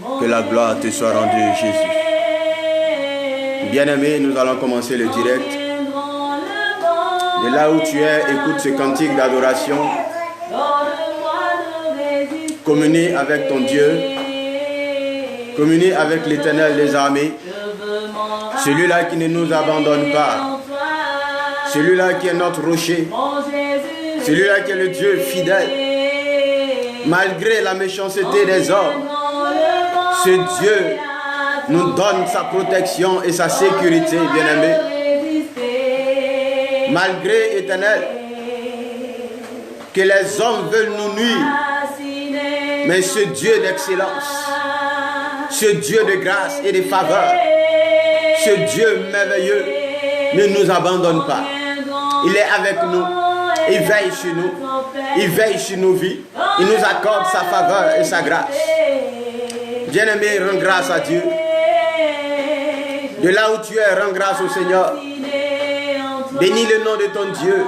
Que la gloire te soit rendue, Jésus. Bien-aimé, nous allons commencer le direct. De là où tu es, écoute ce cantique d'adoration. Communie avec ton Dieu. Communie avec l'Éternel des armées. Celui-là qui ne nous abandonne pas. Celui-là qui est notre rocher. Celui-là qui est le Dieu fidèle. Malgré la méchanceté des hommes, ce Dieu nous donne sa protection et sa sécurité, bien-aimé. Malgré, Éternel, que les hommes veulent nous nuire, mais ce Dieu d'excellence, ce Dieu de grâce et de faveur, ce Dieu merveilleux ne nous abandonne pas. Il est avec nous, il veille sur nous, il veille sur nos vies, il nous accorde sa faveur et sa grâce. Bien-aimé, rends grâce à Dieu. De là où tu es, rends grâce au Seigneur. Bénis le nom de ton Dieu.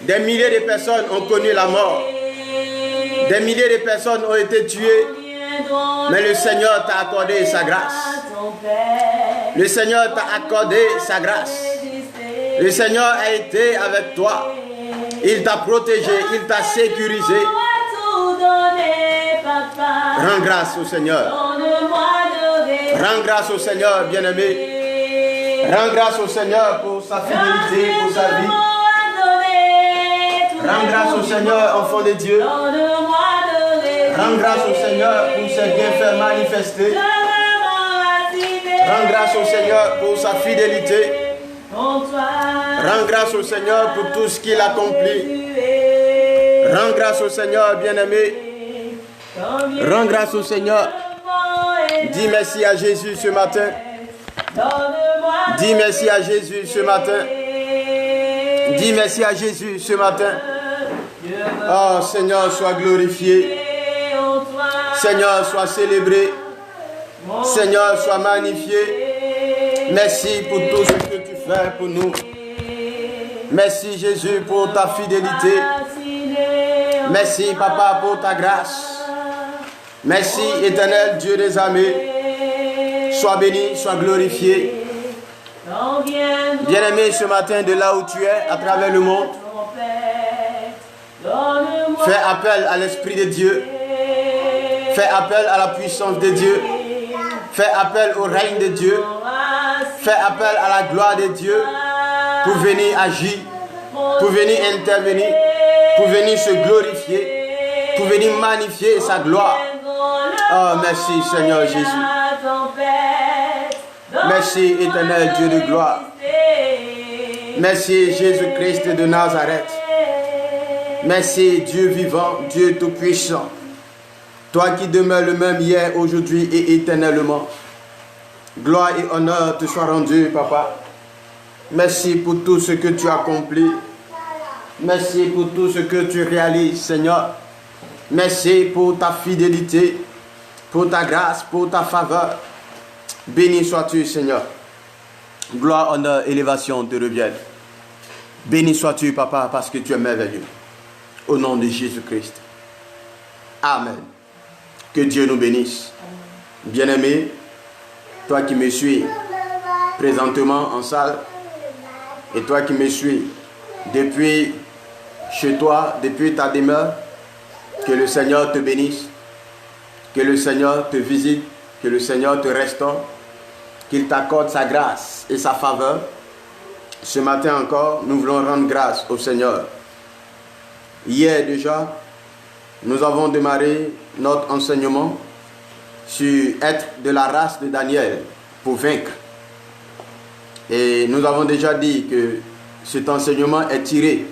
Des milliers de personnes ont connu la mort. Des milliers de personnes ont été tuées. Mais le Seigneur t'a accordé sa grâce. Le Seigneur t'a accordé sa grâce. Le Seigneur a été avec toi. Il t'a protégé, il t'a sécurisé. Rends grâce au Seigneur. Rends grâce au Seigneur, bien-aimé. Rends grâce au Seigneur pour sa fidélité, pour sa vie. Rends grâce au Seigneur, enfant de Dieu. Rends grâce au Seigneur pour ses bienfaits manifestés. Rends grâce au Seigneur pour sa fidélité. Rends grâce au Seigneur pour tout ce qu'il accomplit. Rends grâce au Seigneur, bien-aimé. Rends grâce au Seigneur. Dis merci à Jésus ce matin. Dis merci à Jésus ce matin. Dis merci à Jésus ce matin. Oh Seigneur, sois glorifié. Seigneur, sois célébré. Seigneur, sois magnifié. Merci pour tout ce que tu fais pour nous. Merci Jésus pour ta fidélité. Merci Papa pour ta grâce. Merci Éternel Dieu des armées. Sois béni, sois glorifié. Bien-aimé, ce matin, de là où tu es, à travers le monde, fais appel à l'Esprit de Dieu. Fais appel à la puissance de Dieu. Fais appel au règne de Dieu. Fais appel à la gloire de Dieu pour venir agir, pour venir intervenir, pour venir se glorifier, pour venir magnifier sa gloire. Oh, merci Seigneur Jésus. Merci éternel Dieu de gloire. Merci Jésus-Christ de Nazareth. Merci Dieu vivant, Dieu tout-puissant. Toi qui demeures le même hier, aujourd'hui et éternellement. Gloire et honneur te soient rendus, Papa. Merci pour tout ce que tu accomplis. Merci pour tout ce que tu réalises, Seigneur. Merci pour ta fidélité, pour ta grâce, pour ta faveur. Béni sois-tu, Seigneur. Gloire, honneur, élévation te reviennent. Béni sois-tu, Papa, parce que tu es merveilleux. Au nom de Jésus-Christ. Amen. Que Dieu nous bénisse. Bien-aimé, toi qui me suis présentement en salle, et toi qui me suis depuis chez toi, depuis ta demeure, que le Seigneur te bénisse, que le Seigneur te visite, que le Seigneur te restaure, qu'il t'accorde sa grâce et sa faveur. Ce matin encore, nous voulons rendre grâce au Seigneur. Hier déjà, nous avons démarré notre enseignement sur être de la race de Daniel pour vaincre. Et nous avons déjà dit que cet enseignement est tiré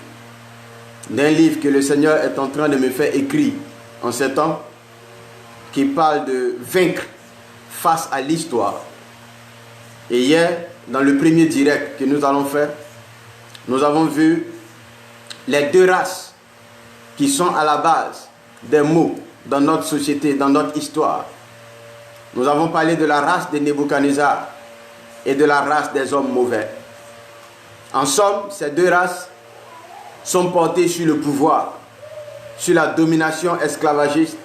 d'un livre que le Seigneur est en train de me faire écrire en ce temps, qui parle de vaincre face à l'histoire. Et hier, dans le premier direct que nous allons faire, nous avons vu les deux races qui sont à la base des maux dans notre société, dans notre histoire. Nous avons parlé de la race de Nebuchadnezzar et de la race des hommes mauvais. En somme, ces deux races sont portées sur le pouvoir, sur la domination esclavagiste.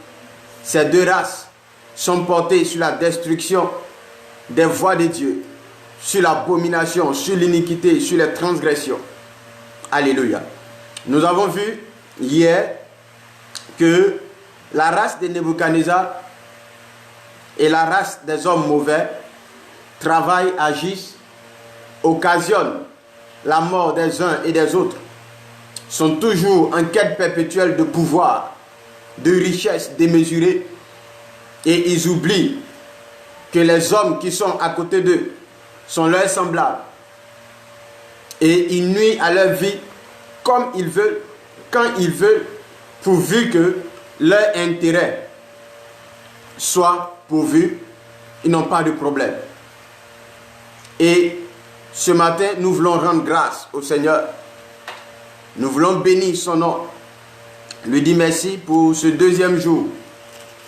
Ces deux races sont portés sur la destruction des voies de Dieu, sur l'abomination, sur l'iniquité, sur les transgressions. Alléluia. Nous avons vu hier que la race de Nebuchadnezzar et la race des hommes mauvais travaillent, agissent, occasionnent la mort des uns et des autres, sont toujours en quête perpétuelle de pouvoir, de richesse démesurée, et ils oublient que les hommes qui sont à côté d'eux sont leurs semblables, et ils nuisent à leur vie comme ils veulent, quand ils veulent, pourvu que leur intérêt soit pourvu, ils n'ont pas de problème. Et ce matin, nous voulons rendre grâce au Seigneur. Nous voulons bénir son nom. Lui dire merci pour ce deuxième jour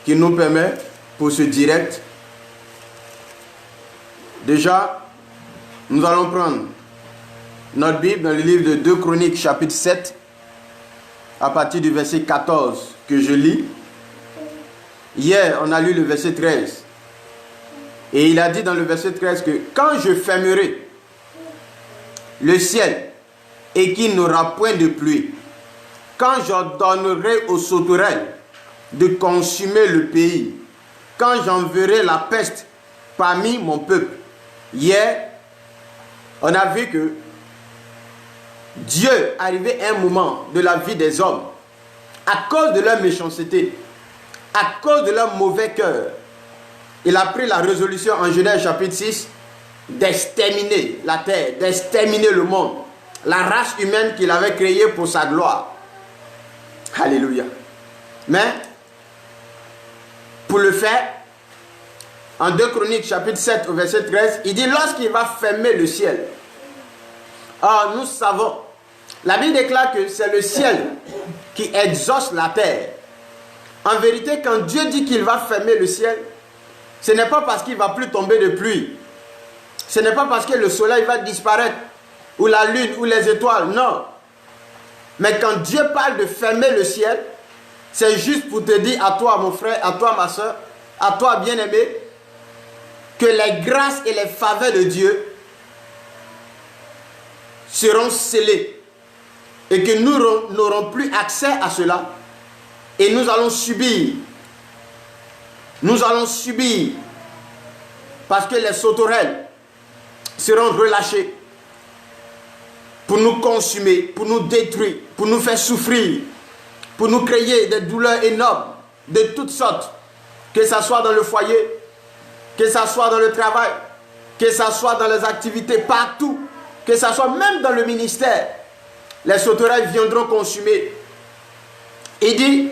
qu'il nous permet pour ce direct. Déjà, nous allons prendre notre Bible dans le livre de 2 Chroniques, chapitre 7, à partir du verset 14 que je lis. Hier, on a lu le verset 13. Et il a dit dans le verset 13 que quand je fermerai le ciel et qu'il n'aura point de pluie, quand j'ordonnerai aux sauterelles de consumer le pays, quand j'enverrai la peste parmi mon peuple. Hier, on a vu que Dieu arrivait à un moment de la vie des hommes, à cause de leur méchanceté, à cause de leur mauvais cœur, il a pris la résolution en Genèse chapitre 6 d'exterminer la terre, d'exterminer le monde, la race humaine qu'il avait créée pour sa gloire. Alléluia. Mais, pour le faire, en 2 Chroniques chapitre 7 au verset 13, il dit lorsqu'il va fermer le ciel. Or, nous savons, la Bible déclare que c'est le ciel qui exauce la terre. En vérité, quand Dieu dit qu'il va fermer le ciel, ce n'est pas parce qu'il ne va plus tomber de pluie. Ce n'est pas parce que le soleil va disparaître, ou la lune, ou les étoiles, non. Mais quand Dieu parle de fermer le ciel, c'est juste pour te dire à toi, mon frère, à toi, ma soeur, à toi, bien-aimé, que les grâces et les faveurs de Dieu seront scellées et que nous n'aurons plus accès à cela et nous allons subir. Nous allons subir parce que les sauterelles seront relâchées pour nous consumer, pour nous détruire, pour nous faire souffrir, pour nous créer des douleurs énormes de toutes sortes, que ce soit dans le foyer, que ce soit dans le travail, que ce soit dans les activités, partout, que ce soit même dans le ministère, les sauterelles viendront consumer. Il dit,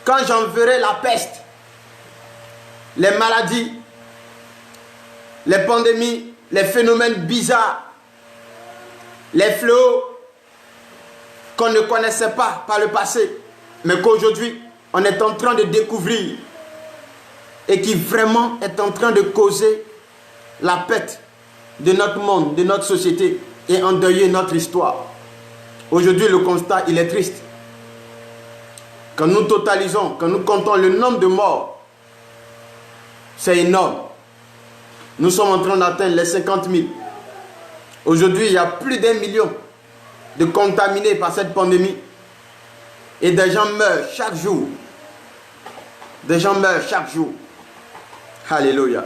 quand j'enverrai la peste, les maladies, les pandémies, les phénomènes bizarres, les fléaux qu'on ne connaissait pas par le passé, mais qu'aujourd'hui, on est en train de découvrir et qui vraiment est en train de causer la perte de notre monde, de notre société et endeuiller notre histoire. Aujourd'hui, le constat, il est triste. Quand nous totalisons, quand nous comptons le nombre de morts, c'est énorme. Nous sommes en train d'atteindre les 50 000. Aujourd'hui, il y a plus d'1 million de contaminés par cette pandémie. Et des gens meurent chaque jour. Des gens meurent chaque jour. Alléluia.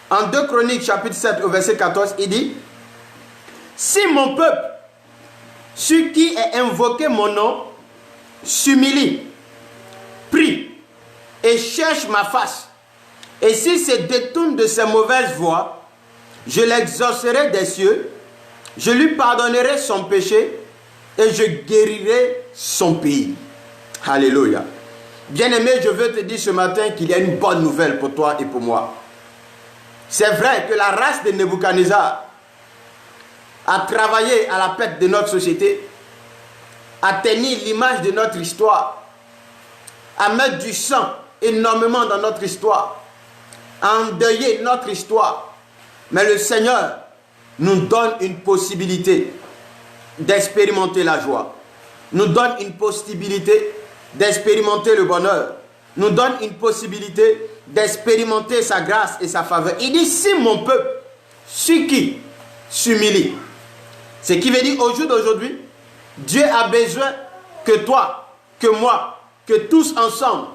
En 2 Chroniques, chapitre 7, au verset 14, il dit, si mon peuple, sur qui est invoqué mon nom, s'humilie, prie et cherche ma face, et s'il se détourne de ses mauvaises voies, je l'exaucerai des cieux, je lui pardonnerai son péché et je guérirai son pays. Alléluia. Bien-aimé, je veux te dire ce matin qu'il y a une bonne nouvelle pour toi et pour moi. C'est vrai que la race de Nebuchadnezzar a travaillé à la perte de notre société, à tenir l'image de notre histoire, à mettre du sang énormément dans notre histoire, à endeuiller notre histoire. Mais le Seigneur nous donne une possibilité d'expérimenter la joie, nous donne une possibilité d'expérimenter le bonheur, nous donne une possibilité d'expérimenter sa grâce et sa faveur. Il dit, si mon peuple, celui qui s'humilie, ce qui veut dire au jour d'aujourd'hui, Dieu a besoin que toi, que moi, que tous ensemble,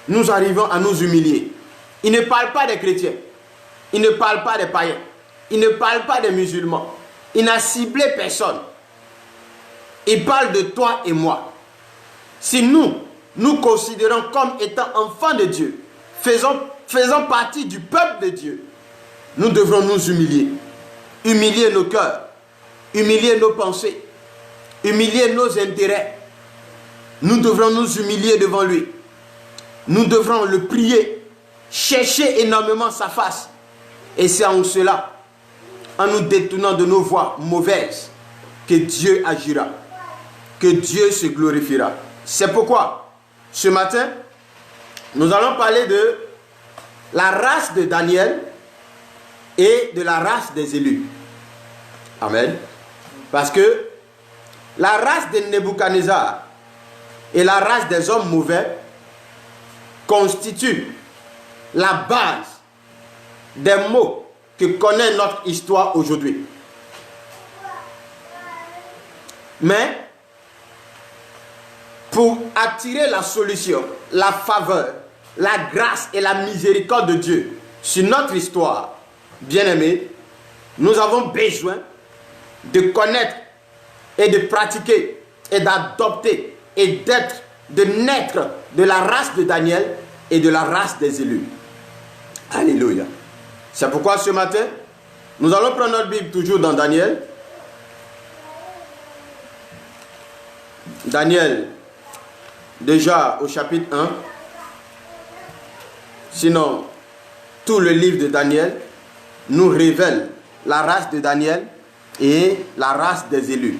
nous arrivons à nous humilier. Il ne parle pas des chrétiens, il ne parle pas des païens, il ne parle pas des musulmans, il n'a ciblé personne. Il parle de toi et moi. Si nous considérons comme étant enfants de Dieu, faisant partie du peuple de Dieu, nous devrons nous humilier. Humilier nos cœurs, humilier nos pensées, humilier nos intérêts. Nous devrons nous humilier devant lui. Nous devrons le prier, chercher énormément sa face. Et c'est en cela, en nous détournant de nos voies mauvaises, que Dieu agira, que Dieu se glorifiera. C'est pourquoi, ce matin, nous allons parler de la race de Daniel et de la race des élus. Amen. Parce que la race de Nebuchadnezzar et la race des hommes mauvais constituent la base des mots que connaît notre histoire aujourd'hui. Mais pour attirer la solution, la faveur, la grâce et la miséricorde de Dieu sur notre histoire, bien-aimés, nous avons besoin de connaître et de pratiquer et d'adopter et de naître de la race de Daniel et de la race des élus. Alléluia. C'est pourquoi ce matin, nous allons prendre notre Bible toujours dans Daniel. Daniel, déjà au chapitre 1. Sinon, tout le livre de Daniel nous révèle la race de Daniel et la race des élus.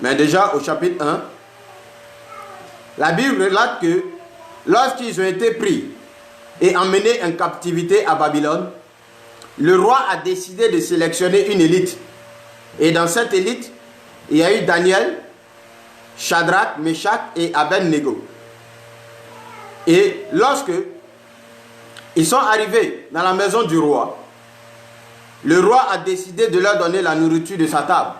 Mais déjà au chapitre 1, la Bible relate que lorsqu'ils ont été pris et emmenés en captivité à Babylone, le roi a décidé de sélectionner une élite. Et dans cette élite, il y a eu Daniel, Shadrach, Meshach et Abednego. Et lorsque ils sont arrivés dans la maison du roi, le roi a décidé de leur donner la nourriture de sa table.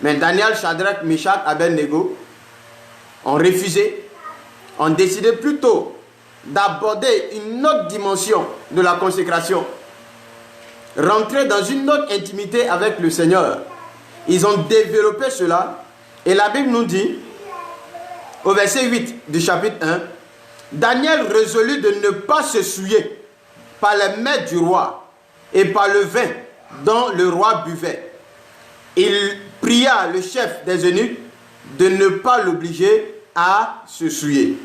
Mais Daniel, Shadrach, Meshach, Abednego ont refusé, ont décidé plutôt d'aborder une autre dimension de la consécration, rentrer dans une autre intimité avec le Seigneur. Ils ont développé cela et la Bible nous dit, au verset 8 du chapitre 1, Daniel résolut de ne pas se souiller par les mets du roi et par le vin dont le roi buvait. Il pria le chef des eunuques de ne pas l'obliger à se souiller.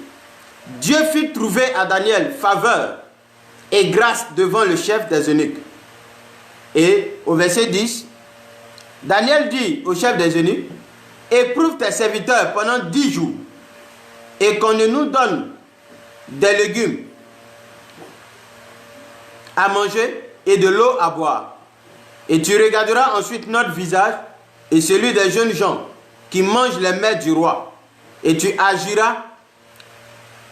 Dieu fit trouver à Daniel faveur et grâce devant le chef des eunuques. Et au verset 10, Daniel dit au chef des eunuques, éprouve tes serviteurs pendant 10 jours et qu'on ne nous donne des légumes à manger et de l'eau à boire. Et tu regarderas ensuite notre visage et celui des jeunes gens qui mangent les mets du roi. Et tu agiras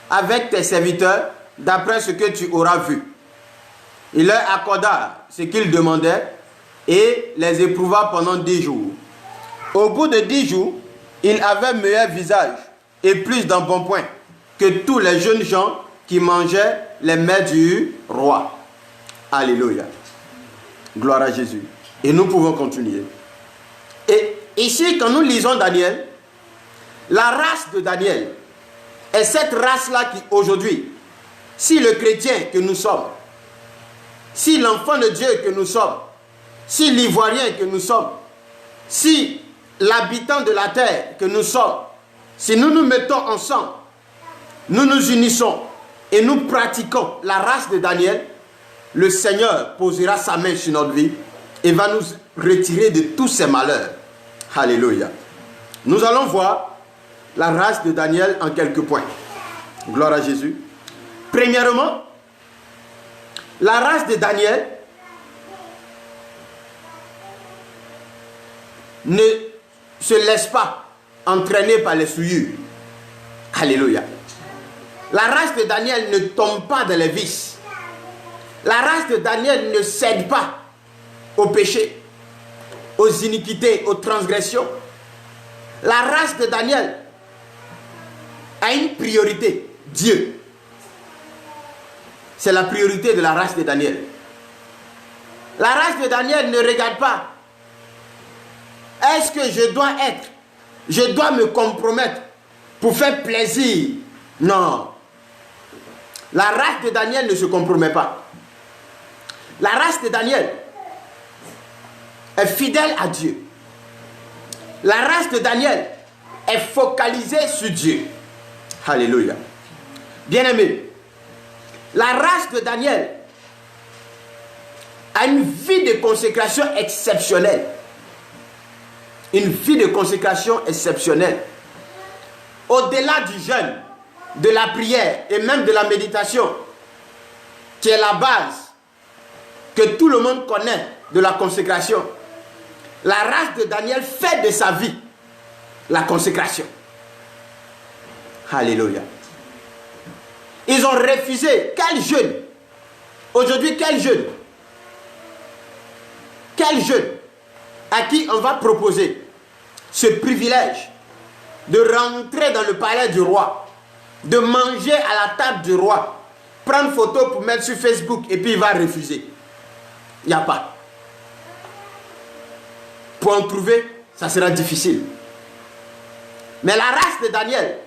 avec tes serviteurs d'après ce que tu auras vu. Il leur accorda ce qu'ils demandaient et les éprouva pendant 10 jours. Au bout de 10 jours, il avait meilleur visage et plus d'embonpoint que tous les jeunes gens qui mangeaient les mets du roi. Alléluia. Gloire à Jésus. Et nous pouvons continuer. Et ici, quand nous lisons Daniel, la race de Daniel est cette race-là qui aujourd'hui, si le chrétien que nous sommes, si l'enfant de Dieu que nous sommes, si l'ivoirien que nous sommes, si l'habitant de la terre que nous sommes, si nous nous mettons ensemble, nous nous unissons et nous pratiquons la race de Daniel, le Seigneur posera sa main sur notre vie et va nous retirer de tous ces malheurs. Alléluia. Nous allons voir la race de Daniel en quelques points. Gloire à Jésus. Premièrement, la race de Daniel ne se laisse pas entraîner par les souillures. Alléluia. La race de Daniel ne tombe pas dans les vices. La race de Daniel ne cède pas au péché, aux iniquités, aux transgressions. La race de Daniel a une priorité, Dieu. C'est la priorité de la race de Daniel. La race de Daniel ne regarde pas. Est-ce que je dois me compromettre pour faire plaisir? Non. La race de Daniel ne se compromet pas. La race de Daniel est fidèle à Dieu. La race de Daniel est focalisée sur Dieu. Alléluia. Bien-aimé, la race de Daniel a une vie de consécration exceptionnelle. Une vie de consécration exceptionnelle. Au-delà du jeûne, de la prière et même de la méditation, qui est la base que tout le monde connaît de la consécration, la race de Daniel fait de sa vie la consécration. Alléluia. Ils ont refusé. Quel jeûne? Aujourd'hui, quel jeûne? Quel jeûne à qui on va proposer ce privilège de rentrer dans le palais du roi, de manger à la table du roi, prendre photo pour mettre sur Facebook et puis il va refuser? Il n'y a pas. Pour en trouver, ça sera difficile. Mais la race de Daniel,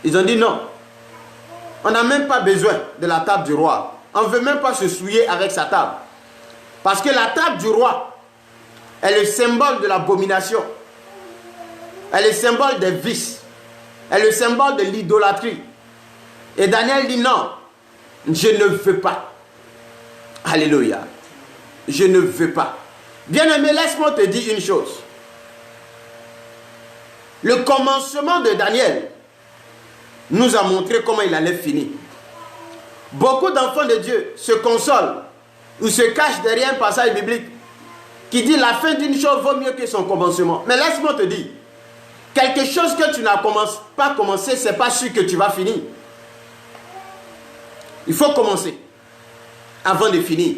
ils ont dit non. On n'a même pas besoin de la table du roi. On ne veut même pas se souiller avec sa table. Parce que la table du roi est le symbole de l'abomination. Elle est le symbole des vices. Elle est le symbole de l'idolâtrie. Et Daniel dit non, je ne veux pas. Alléluia. Je ne veux pas. Bien-aimé, laisse-moi te dire une chose. Le commencement de Daniel nous a montré comment il allait finir. Beaucoup d'enfants de Dieu se consolent ou se cachent derrière un passage biblique qui dit la fin d'une chose vaut mieux que son commencement. Mais laisse-moi te dire, quelque chose que tu n'as pas commencé, ce n'est pas sûr que tu vas finir. Il faut commencer avant de finir.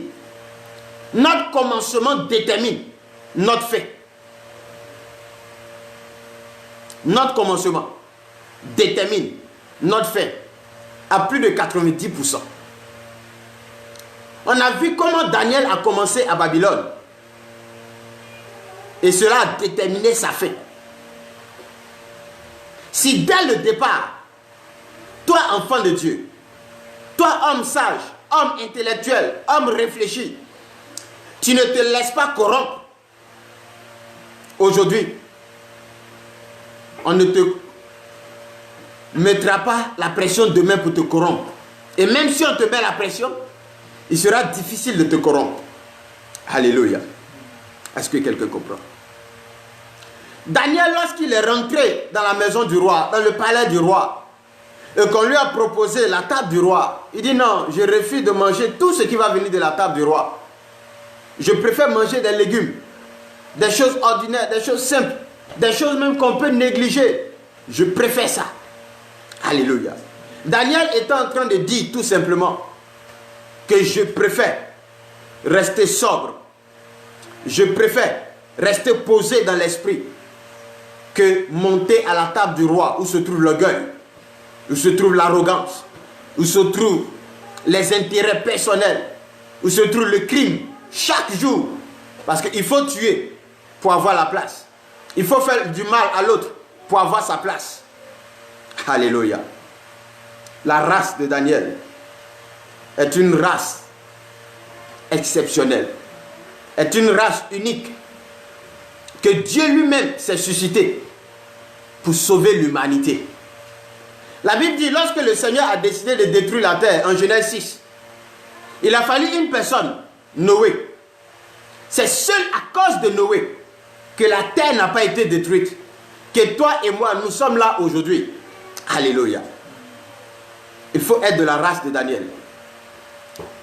Notre commencement détermine notre fin. Notre commencement détermine notre fin à plus de 90%. On a vu comment Daniel a commencé à Babylone. Et cela a déterminé sa fin. Si dès le départ, toi enfant de Dieu, toi homme sage, homme intellectuel, homme réfléchi, tu ne te laisses pas corrompre, aujourd'hui, on ne te mettra pas la pression demain pour te corrompre. Et même si on te met la pression, il sera difficile de te corrompre. Alléluia. Est-ce que quelqu'un comprend? Daniel, lorsqu'il est rentré dans la maison du roi, dans le palais du roi, et qu'on lui a proposé la table du roi, il dit non, je refuse de manger tout ce qui va venir de la table du roi. Je préfère manger des légumes, des choses ordinaires, des choses simples, des choses même qu'on peut négliger. Je préfère ça. Alléluia. Daniel était en train de dire tout simplement que je préfère rester sobre. Je préfère rester posé dans l'esprit que monter à la table du roi où se trouve l'orgueil, où se trouve l'arrogance, où se trouvent les intérêts personnels, où se trouve le crime chaque jour. Parce qu'il faut tuer pour avoir la place. Il faut faire du mal à l'autre pour avoir sa place. Alléluia. La race de Daniel est une race exceptionnelle. Est une race unique que Dieu lui-même s'est suscité pour sauver l'humanité. La Bible dit, lorsque le Seigneur a décidé de détruire la terre en Genèse 6, il a fallu une personne, Noé. C'est seul à cause de Noé que la terre n'a pas été détruite. Que toi et moi, nous sommes là aujourd'hui. Alléluia. Il faut être de la race de Daniel.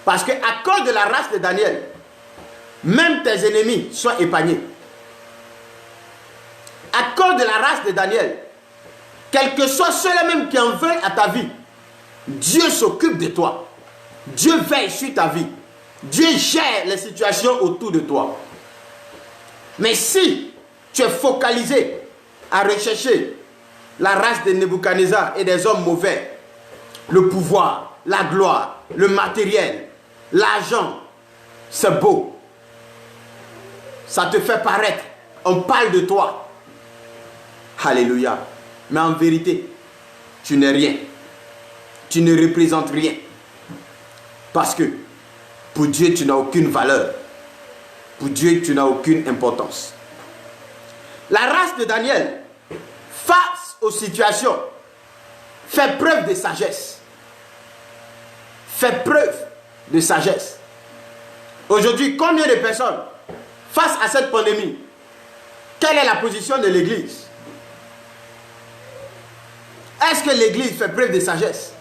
Parce qu'à cause de la race de Daniel, même tes ennemis sont épargnés. À cause de la race de Daniel, quels que soient ceux-là même qui en veulent à ta vie, Dieu s'occupe de toi. Dieu veille sur ta vie. Dieu gère les situations autour de toi. Mais si tu es focalisé à rechercher la race de Nebuchadnezzar et des hommes mauvais, le pouvoir, la gloire, le matériel, l'argent, c'est beau. Ça te fait paraître. On parle de toi. Alléluia. Mais en vérité, tu n'es rien. Tu ne représentes rien. Parce que pour Dieu, tu n'as aucune valeur. Pour Dieu, tu n'as aucune importance. La race de Daniel, face aux situations, fait preuve de sagesse. Fait preuve de sagesse. Aujourd'hui, combien de personnes, face à cette pandémie, quelle est la position de l'Église? Est-ce que l'Église fait preuve de sagesse?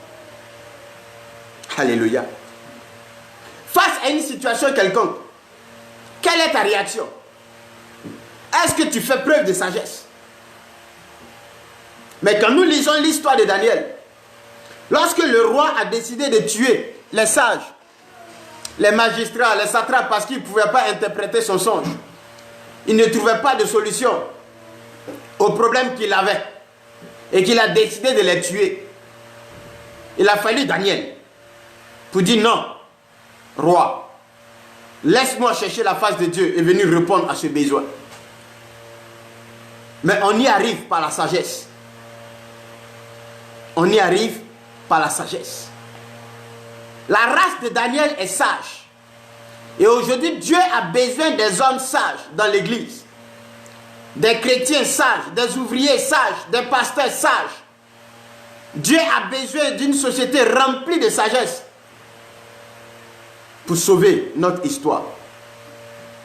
Alléluia. Face à une situation quelconque, quelle est ta réaction? Est-ce que tu fais preuve de sagesse? Mais quand nous lisons l'histoire de Daniel, lorsque le roi a décidé de tuer les sages, les magistrats, les satrapes, parce qu'ils ne pouvaient pas interpréter son songe, il ne trouvait pas de solution au problème qu'il avait et qu'il a décidé de les tuer. Il a fallu Daniel pour dire non, roi, laisse-moi chercher la face de Dieu et venir répondre à ce besoin. Mais on y arrive par la sagesse. On y arrive par la sagesse. La race de Daniel est sage. Et aujourd'hui, Dieu a besoin des hommes sages dans l'église. Des chrétiens sages, des ouvriers sages, des pasteurs sages. Dieu a besoin d'une société remplie de sagesse pour sauver notre histoire,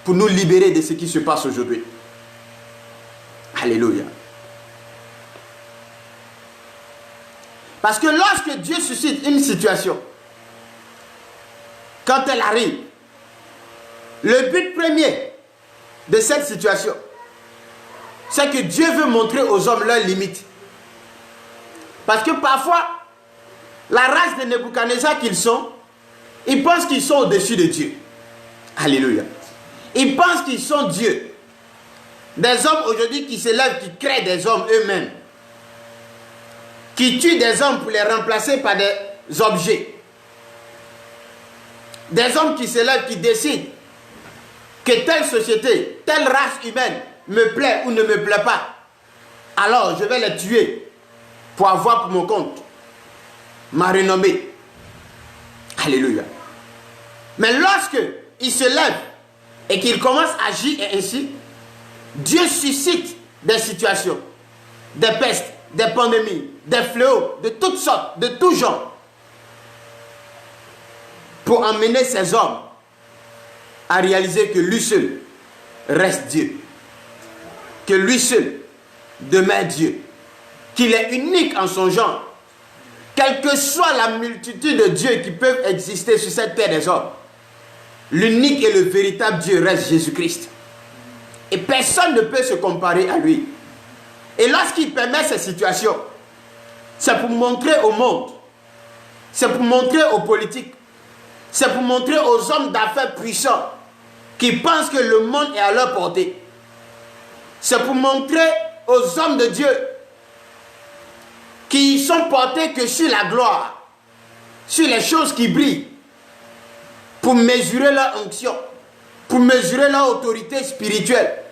pour nous libérer de ce qui se passe aujourd'hui. Alléluia. Parce que lorsque Dieu suscite une situation, quand elle arrive, le but premier de cette situation, c'est que Dieu veut montrer aux hommes leurs limites. Parce que parfois, la race de Nebuchadnezzar qu'ils sont, ils pensent qu'ils sont au-dessus de Dieu. Alléluia. Ils pensent qu'ils sont Dieu. Des hommes aujourd'hui qui se lèvent, qui créent des hommes eux-mêmes. Qui tuent des hommes pour les remplacer par des objets. Des hommes qui se lèvent, qui décident que telle société, telle race humaine me plaît ou ne me plaît pas. Alors je vais les tuer pour avoir pour mon compte ma renommée. Alléluia. Mais lorsque ils se lèvent et qu'ils commencent à agir ainsi, Dieu suscite des situations, des pestes, des pandémies, des fléaux, de toutes sortes, de tout genre, pour emmener ces hommes à réaliser que lui seul reste Dieu, que lui seul demeure Dieu, qu'il est unique en son genre, quelle que soit la multitude de dieux qui peuvent exister sur cette terre des hommes, l'unique et le véritable Dieu reste Jésus-Christ. Et personne ne peut se comparer à lui. Et lorsqu'il permet ces situations, c'est pour montrer au monde, c'est pour montrer aux politiques, c'est pour montrer aux hommes d'affaires puissants qui pensent que le monde est à leur portée. C'est pour montrer aux hommes de Dieu qui sont portés que sur la gloire, sur les choses qui brillent, pour mesurer leur onction, pour mesurer leur autorité spirituelle.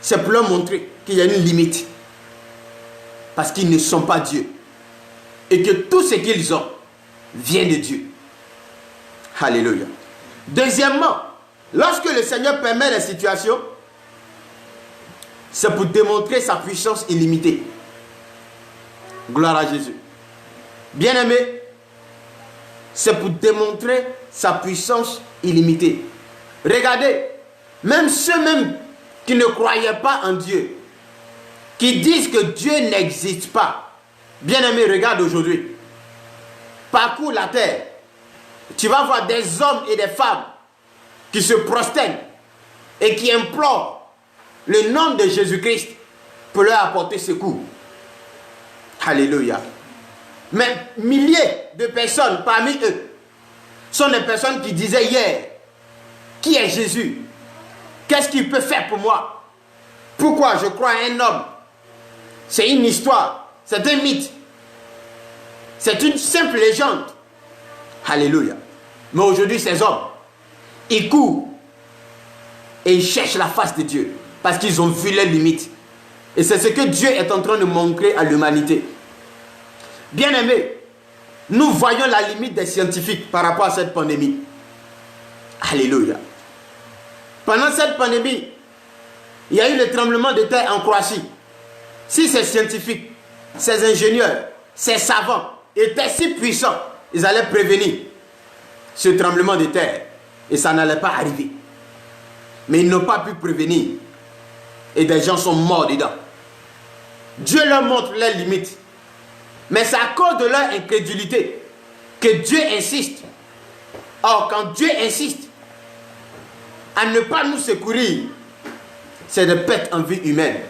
C'est pour leur montrer qu'il y a une limite. Parce qu'ils ne sont pas Dieu. Et que tout ce qu'ils ont vient de Dieu. Alléluia. Deuxièmement, lorsque le Seigneur permet les situations, c'est pour démontrer sa puissance illimitée. Gloire à Jésus. Bien-aimé, c'est pour démontrer sa puissance illimitée. Regardez, même ceux-mêmes qui ne croyaient pas en Dieu, qui disent que Dieu n'existe pas. Bien-aimé, regarde aujourd'hui. Parcours la terre. Tu vas voir des hommes et des femmes qui se prosternent et qui implorent le nom de Jésus-Christ pour leur apporter secours. Alléluia. Mais milliers de personnes parmi eux sont des personnes qui disaient hier, qui est Jésus? Qu'est-ce qu'il peut faire pour moi? Pourquoi je crois à un homme? C'est une histoire, c'est un mythe. C'est une simple légende. Alléluia. Mais aujourd'hui, ces hommes, ils courent et ils cherchent la face de Dieu parce qu'ils ont vu les limites. Et c'est ce que Dieu est en train de montrer à l'humanité. Bien-aimés, nous voyons la limite des scientifiques par rapport à cette pandémie. Alléluia. Pendant cette pandémie, il y a eu le tremblement de terre en Croatie. Si ces scientifiques, ces ingénieurs, ces savants étaient si puissants, ils allaient prévenir ce tremblement de terre et ça n'allait pas arriver. Mais ils n'ont pas pu prévenir et des gens sont morts dedans. Dieu leur montre leurs limites. Mais c'est à cause de leur incrédulité que Dieu insiste. Or, quand Dieu insiste à ne pas nous secourir, c'est des pertes en vie humaine.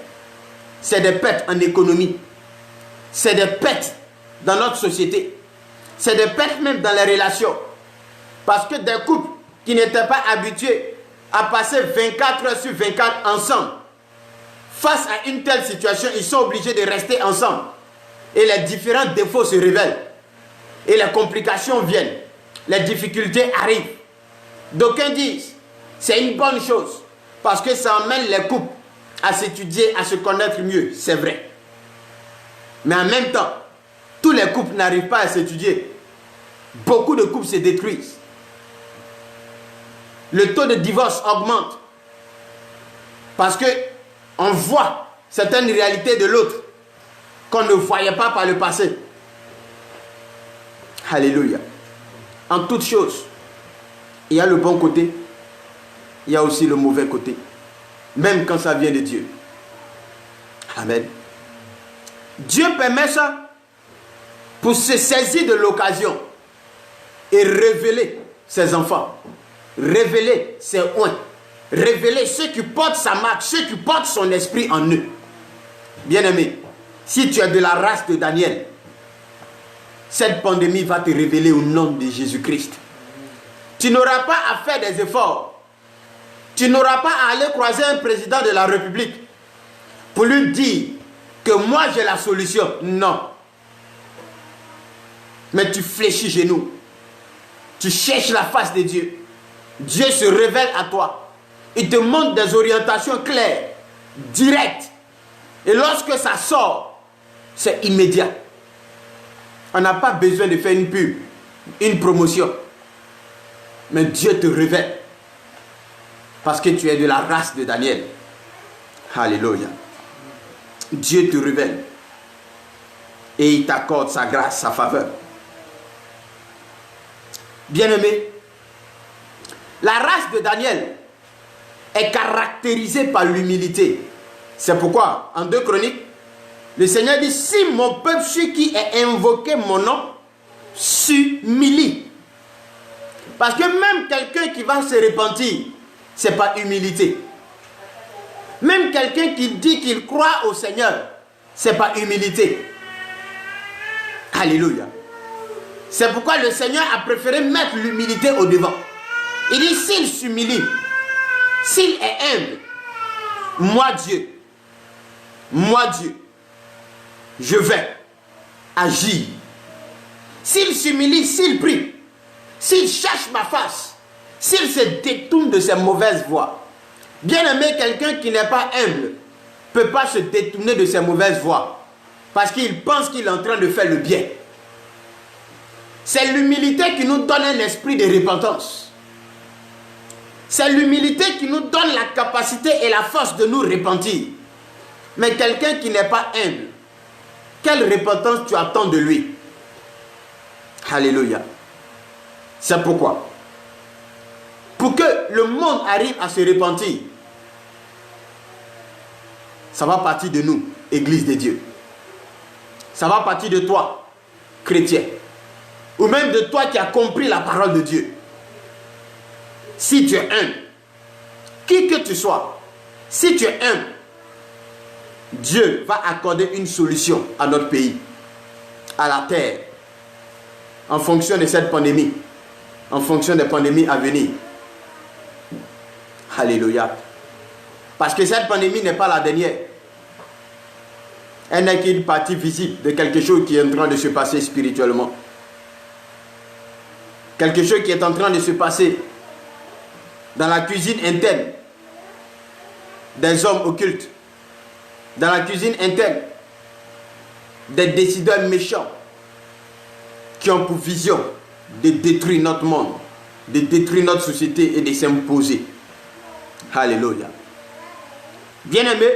C'est des pertes en économie. C'est des pertes dans notre société. C'est des pertes même dans les relations. Parce que des couples qui n'étaient pas habitués à passer 24 heures sur 24 ensemble, face à une telle situation, ils sont obligés de rester ensemble. Et les différents défauts se révèlent. Et les complications viennent. Les difficultés arrivent. D'aucuns disent, c'est une bonne chose. Parce que ça emmène les couples à s'étudier, à se connaître mieux. C'est vrai. Mais en même temps, tous les couples n'arrivent pas à s'étudier. Beaucoup de couples se détruisent. Le taux de divorce augmente. Parce que on voit certaines réalités de l'autre qu'on ne voyait pas par le passé. Alléluia. En toute chose, il y a le bon côté, il y a aussi le mauvais côté. Même quand ça vient de Dieu. Amen. Dieu permet ça pour se saisir de l'occasion et révéler ses enfants. Révéler ses oints. Révéler ceux qui portent sa marque, ceux qui portent son esprit en eux. Bien-aimé, si tu es de la race de Daniel, cette pandémie va te révéler au nom de Jésus-Christ. Tu n'auras pas à faire des efforts. Tu n'auras pas à aller croiser un président de la République pour lui dire que moi j'ai la solution. Non. Mais tu fléchis genoux. Tu cherches la face de Dieu. Dieu se révèle à toi. Il te montre des orientations claires, directes. Et lorsque ça sort, c'est immédiat. On n'a pas besoin de faire une pub, une promotion. Mais Dieu te révèle. Parce que tu es de la race de Daniel. Alléluia. Dieu te révèle. Et il t'accorde sa grâce, sa faveur. Bien-aimé, la race de Daniel est caractérisée par l'humilité. C'est pourquoi, en 2 Chroniques, le Seigneur dit, si mon peuple, celui qui est invoqué mon nom, s'humilie. Parce que même quelqu'un qui va se repentir, ce n'est pas humilité. Même quelqu'un qui dit qu'il croit au Seigneur, ce n'est pas humilité. Alléluia. C'est pourquoi le Seigneur a préféré mettre l'humilité au devant. Il dit, s'il s'humilie, s'il est humble, moi Dieu, je vais agir. S'il s'humilie, s'il prie, s'il cherche ma face, s'il se détourne de ses mauvaises voies. Bien aimé, quelqu'un qui n'est pas humble ne peut pas se détourner de ses mauvaises voies parce qu'il pense qu'il est en train de faire le bien. C'est l'humilité qui nous donne un esprit de repentance. C'est l'humilité qui nous donne la capacité et la force de nous repentir. Mais quelqu'un qui n'est pas humble, quelle repentance tu attends de lui? Alléluia. C'est pourquoi, pour que le monde arrive à se repentir, ça va partir de nous, Église de Dieu. Ça va partir de toi, chrétien. Ou même de toi qui as compris la parole de Dieu. Si tu es humble, qui que tu sois, si tu es humble, Dieu va accorder une solution à notre pays. à la terre en fonction de cette pandémie, en fonction des pandémies à venir. Alléluia. Parce que cette pandémie n'est pas la dernière. Elle n'est qu'une partie visible de quelque chose qui est en train de se passer spirituellement. Quelque chose qui est en train de se passer dans la cuisine interne des hommes occultes, dans la cuisine interne des décideurs méchants qui ont pour vision de détruire notre monde, de détruire notre société et de s'imposer. Alléluia. Bien-aimé,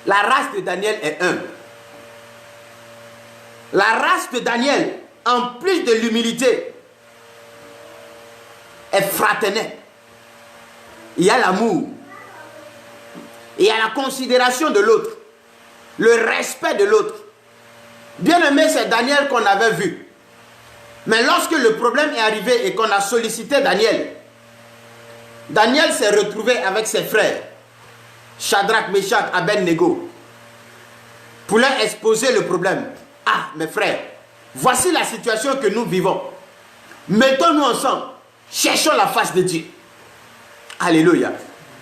la race de Daniel est un. La race de Daniel, en plus de l'humilité, est fraternelle. Il y a l'amour. Il y a la considération de l'autre. Le respect de l'autre. Bien-aimé, c'est Daniel qu'on avait vu. Mais lorsque le problème est arrivé et qu'on a sollicité Daniel, Daniel s'est retrouvé avec ses frères, Shadrach, Meshach, Abednego, pour leur exposer le problème. Ah, mes frères, voici la situation que nous vivons. Mettons-nous ensemble, cherchons la face de Dieu. Alléluia.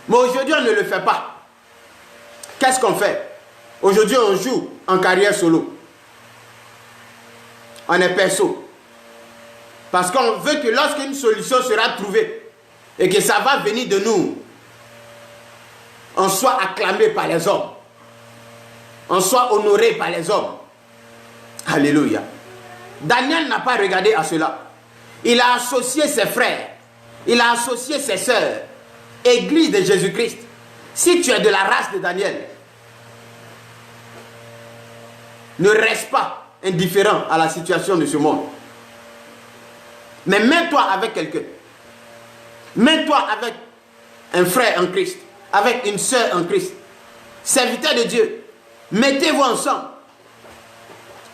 Mais aujourd'hui, on ne le fait pas. Qu'est-ce qu'on fait? Aujourd'hui, on joue en carrière solo. On est perso. Parce qu'on veut que lorsqu'une solution sera trouvée et que ça va venir de nous, on soit acclamé par les hommes. On soit honoré par les hommes. Alléluia. Daniel n'a pas regardé à cela. Il a associé ses frères. Il a associé ses sœurs. Église de Jésus-Christ. Si tu es de la race de Daniel, ne reste pas indifférent à la situation de ce monde. Mais mets-toi avec quelqu'un. Mets-toi avec un frère en Christ, avec une sœur en Christ, serviteur de Dieu. Mettez-vous ensemble,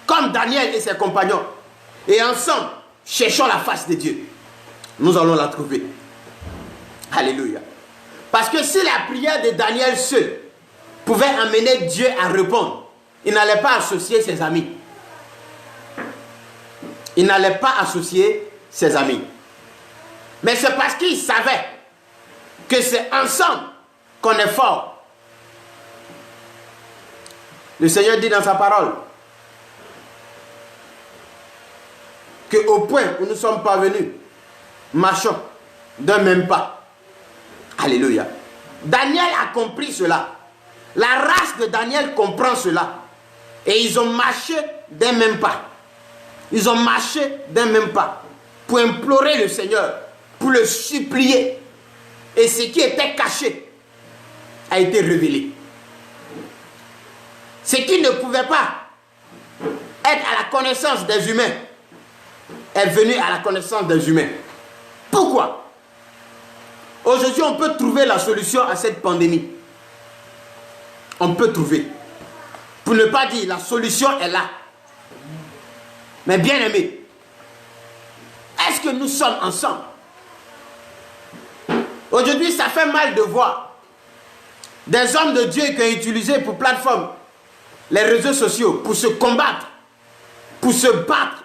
comme Daniel et ses compagnons, et ensemble, cherchons la face de Dieu. Nous allons la trouver. Alléluia. Parce que si la prière de Daniel seul pouvait amener Dieu à répondre, il n'allait pas associer ses amis. Il n'allait pas associer ses amis. Mais c'est parce qu'il savait que c'est ensemble qu'on est fort. Le Seigneur dit dans sa parole qu'au point où nous sommes parvenus, marchons d'un même pas. Alléluia. Daniel a compris cela. La race de Daniel comprend cela. Et ils ont marché d'un même pas. Ils ont marché d'un même pas pour implorer le Seigneur, pour le supplier. Et ce qui était caché a été révélé. Ce qui ne pouvait pas être à la connaissance des humains est venu à la connaissance des humains. Pourquoi? Aujourd'hui, on peut trouver la solution à cette pandémie. On peut trouver. Pour ne pas dire la solution est là. Mais bien aimé, est-ce que nous sommes ensemble? Aujourd'hui, ça fait mal de voir des hommes de Dieu qui ont utilisé pour plateforme les réseaux sociaux pour se combattre, pour se battre,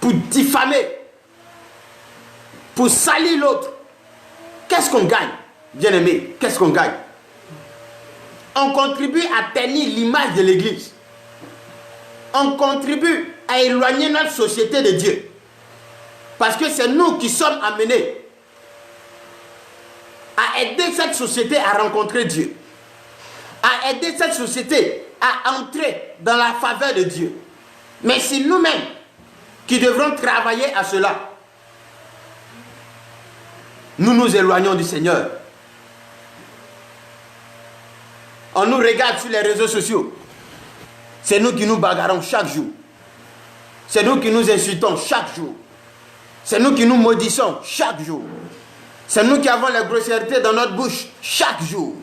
pour diffamer, pour salir l'autre. Qu'est-ce qu'on gagne, bien aimé? Qu'est-ce qu'on gagne? On contribue à ternir l'image de l'Église. On contribue à éloigner notre société de Dieu. Parce que c'est nous qui sommes amenés à aider cette société à rencontrer Dieu. À aider cette société à entrer dans la faveur de Dieu. Mais c'est nous-mêmes qui devrons travailler à cela. Nous nous éloignons du Seigneur. On nous regarde sur les réseaux sociaux. C'est nous qui nous bagarrons chaque jour. C'est nous qui nous insultons chaque jour. C'est nous qui nous maudissons chaque jour. C'est nous qui avons la grossièreté dans notre bouche chaque jour.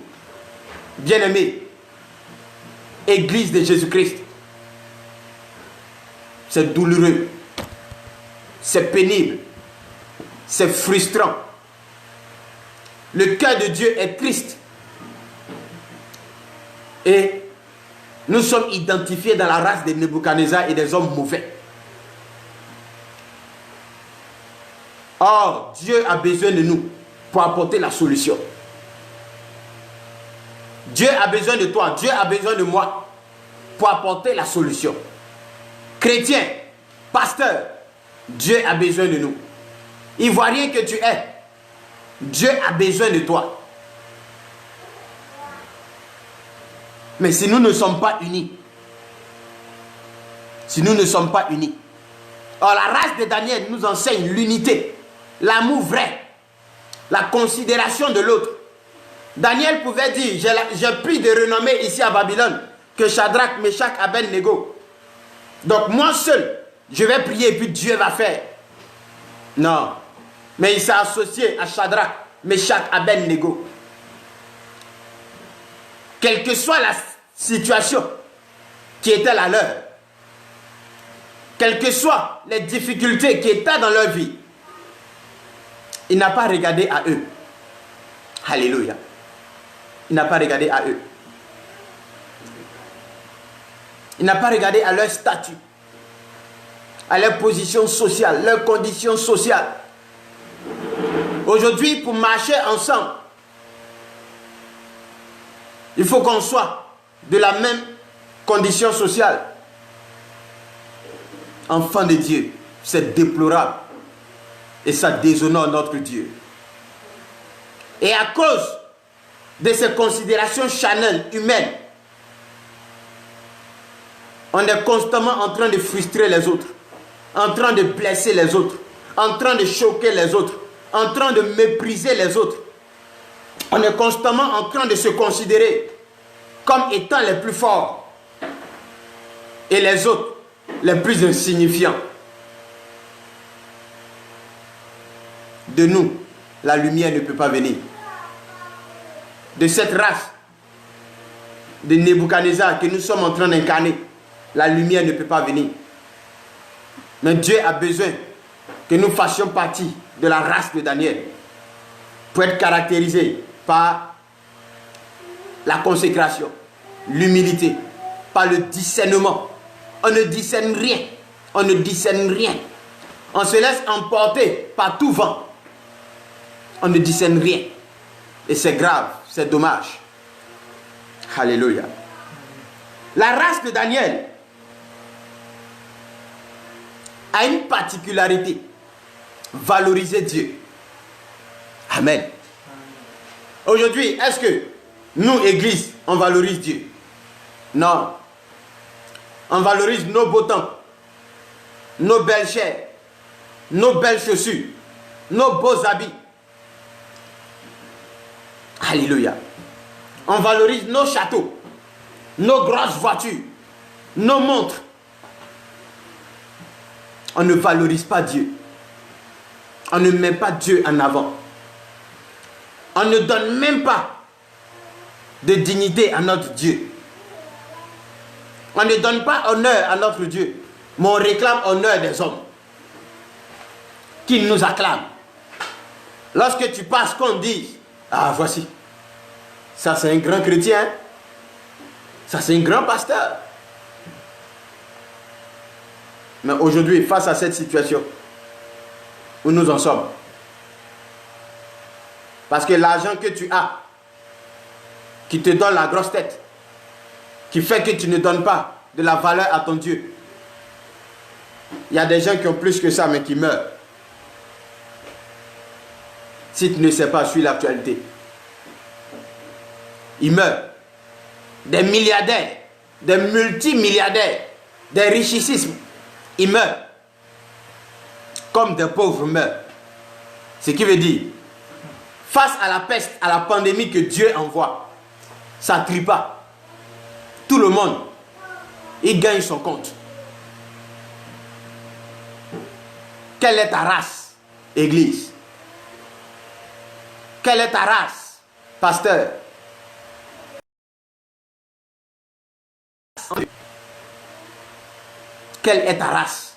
Bien-aimés, Église de Jésus-Christ, c'est douloureux, c'est pénible, c'est frustrant. Le cœur de Dieu est triste. Et Nous sommes identifiés dans la race des Nebuchadnezzar et des hommes mauvais. Or, Dieu a besoin de nous pour apporter la solution. Dieu a besoin de toi, Dieu a besoin de moi pour apporter la solution. Chrétien, pasteur, Dieu a besoin de nous. Ivoirien que tu es, Dieu a besoin de toi. Mais si nous ne sommes pas unis, or la race de Daniel nous enseigne l'unité, l'amour vrai, la considération de l'autre. Daniel pouvait dire, j'ai plus de renommée ici à Babylone que Shadrach, Meshach, Abednego. Donc moi seul, je vais prier et puis Dieu va faire. Non. Mais il s'est associé à Shadrach, Meshach, Abednego. Quelle que soit la situation qui était la leur, quelles que soient les difficultés qui étaient dans leur vie, il n'a pas regardé à eux. Alléluia. Il n'a pas regardé à eux. Il n'a pas regardé à leur statut, à leur position sociale, leurs conditions sociales. Aujourd'hui, pour marcher ensemble, il faut qu'on soit de la même condition sociale. Enfant de Dieu, c'est déplorable. Et ça déshonore notre Dieu. Et à cause de ces considérations charnelles, humaines, on est constamment en train de frustrer les autres, en train de blesser les autres, en train de choquer les autres, en train de mépriser les autres. On est constamment en train de se considérer comme étant les plus forts et les autres les plus insignifiants. De nous, la lumière ne peut pas venir. De cette race de Nebuchadnezzar que nous sommes en train d'incarner, la lumière ne peut pas venir. Mais Dieu a besoin que nous fassions partie de la race de Daniel pour être caractérisés par la consécration, l'humilité, par le discernement. On ne discerne rien. On ne discerne rien. On se laisse emporter par tout vent. On ne discerne rien. Et c'est grave, c'est dommage. Alléluia. La race de Daniel a une particularité. Valoriser Dieu. Amen. Aujourd'hui, est-ce que nous, Église, on valorise Dieu? Non. On valorise nos beaux temps, nos belles chairs, nos belles chaussures, nos beaux habits. Alléluia. On valorise nos châteaux, nos grosses voitures, nos montres. On ne valorise pas Dieu. On ne met pas Dieu en avant. On ne donne même pas de dignité à notre Dieu. On ne donne pas honneur à notre Dieu, mais on réclame honneur des hommes qui nous acclament. Lorsque tu passes, qu'on dise, ah voici, ça c'est un grand chrétien, ça c'est un grand pasteur. Mais aujourd'hui, face à cette situation, où nous en sommes, parce que l'argent que tu as, qui te donne la grosse tête, qui fait que tu ne donnes pas de la valeur à ton Dieu. Il y a des gens qui ont plus que ça, mais qui meurent. Si tu ne sais pas, suis l'actualité. Ils meurent. Des milliardaires, des multimilliardaires, des richissimes, ils meurent. Comme des pauvres meurent. Ce qui veut dire, face à la peste, à la pandémie que Dieu envoie, ça ne trie pas. Tout le monde, il gagne son compte. Quelle est ta race, Église? Quelle est ta race, pasteur? Quelle est ta race?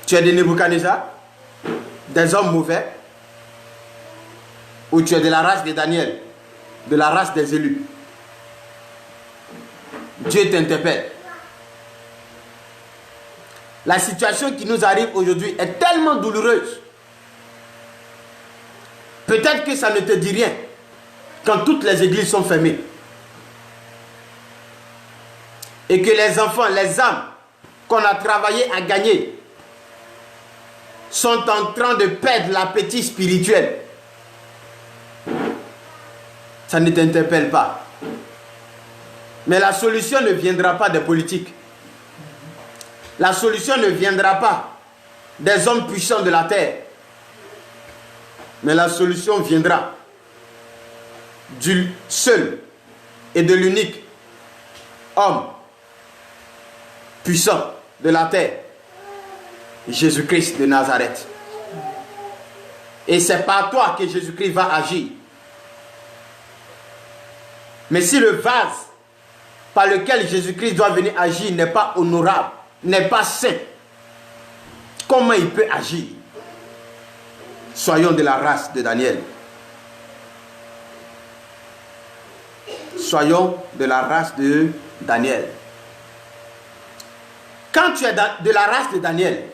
Tu es de Nebuchadnezzar, des hommes mauvais, ou tu es de la race de Daniel, de la race des élus? Dieu t'interpelle. La situation qui nous arrive aujourd'hui est tellement douloureuse. Peut-être que ça ne te dit rien quand toutes les églises sont fermées. Et que les enfants, les âmes qu'on a travaillé à gagner sont en train de perdre l'appétit spirituel. Ça ne t'interpelle pas. Mais la solution ne viendra pas des politiques. La solution ne viendra pas des hommes puissants de la terre. Mais la solution viendra du seul et de l'unique homme puissant de la terre, Jésus-Christ de Nazareth. Et c'est par toi que Jésus-Christ va agir. Mais si le vase par lequel Jésus-Christ doit venir agir n'est pas honorable, n'est pas saint, comment il peut agir? Soyons de la race de Daniel. Soyons de la race de Daniel. Quand tu es de la race de Daniel,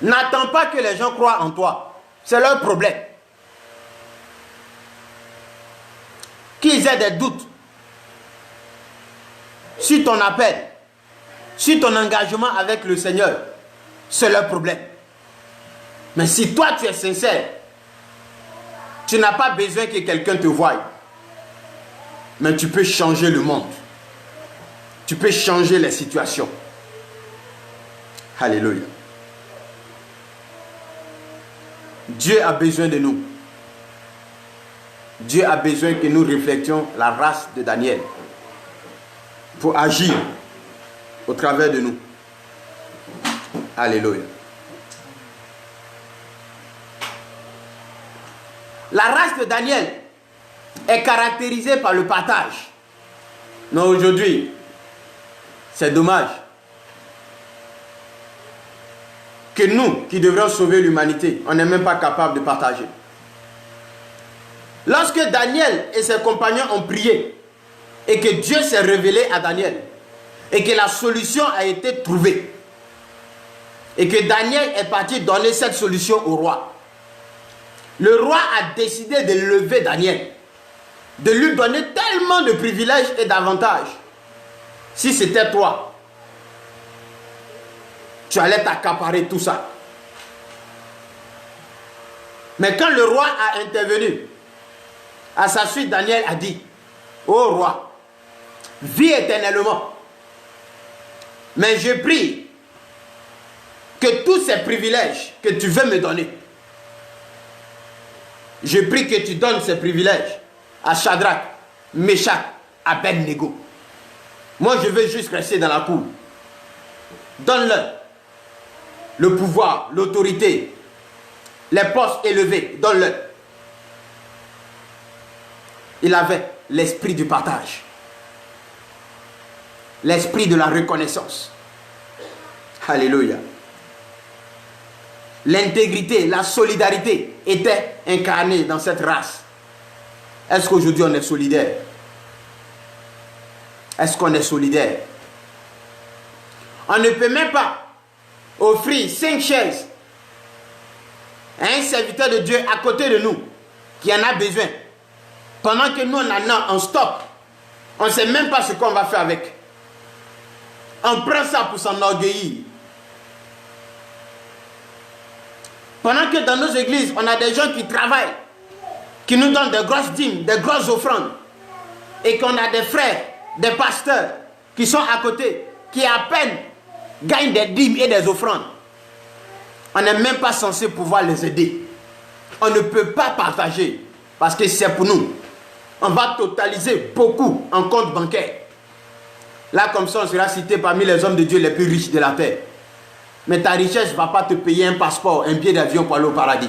n'attends pas que les gens croient en toi. C'est leur problème. Qu'ils aient des doutes sur ton appel, sur ton engagement avec le Seigneur, c'est leur problème. Mais si toi tu es sincère, tu n'as pas besoin que quelqu'un te voie. Mais tu peux changer le monde. Tu peux changer les situations. Alléluia. Dieu a besoin de nous. Dieu a besoin que nous reflétions la race de Daniel pour agir au travers de nous. Alléluia. La race de Daniel est caractérisée par le partage. Mais aujourd'hui, c'est dommage que nous, qui devrions sauver l'humanité, on n'est même pas capable de partager. Lorsque Daniel et ses compagnons ont prié, et que Dieu s'est révélé à Daniel, et que la solution a été trouvée, et que Daniel est parti donner cette solution au roi, le roi a décidé de lever Daniel, de lui donner tellement de privilèges et d'avantages. Si c'était toi, tu allais t'accaparer tout ça. Mais quand le roi a intervenu, à sa suite, Daniel a dit: ô roi, vis éternellement. Mais je prie que tous ces privilèges que tu veux me donner, je prie que tu donnes ces privilèges à Shadrach, Meshach, Abednego. Moi, je veux juste rester dans la cour. Donne-leur le pouvoir, l'autorité, les postes élevés, donne-leur. Il avait l'esprit du partage, l'esprit de la reconnaissance. Alléluia. L'intégrité, la solidarité étaient incarnées dans cette race. Est-ce qu'aujourd'hui on est solidaire? Est-ce qu'on est solidaire? On ne peut même pas offrir 5 chaises à un serviteur de Dieu à côté de nous qui en a besoin. Pendant que nous on en a en stock, on ne sait même pas ce qu'on va faire avec. On prend ça pour s'enorgueillir. Pendant que dans nos églises, on a des gens qui travaillent, qui nous donnent des grosses dîmes, des grosses offrandes, et qu'on a des frères, des pasteurs qui sont à côté, qui à peine gagnent des dîmes et des offrandes. On n'est même pas censé pouvoir les aider. On ne peut pas partager parce que c'est pour nous. On va totaliser beaucoup en compte bancaire. Là, comme ça, on sera cité parmi les hommes de Dieu les plus riches de la terre. Mais ta richesse ne va pas te payer un passeport, un billet d'avion pour aller au paradis.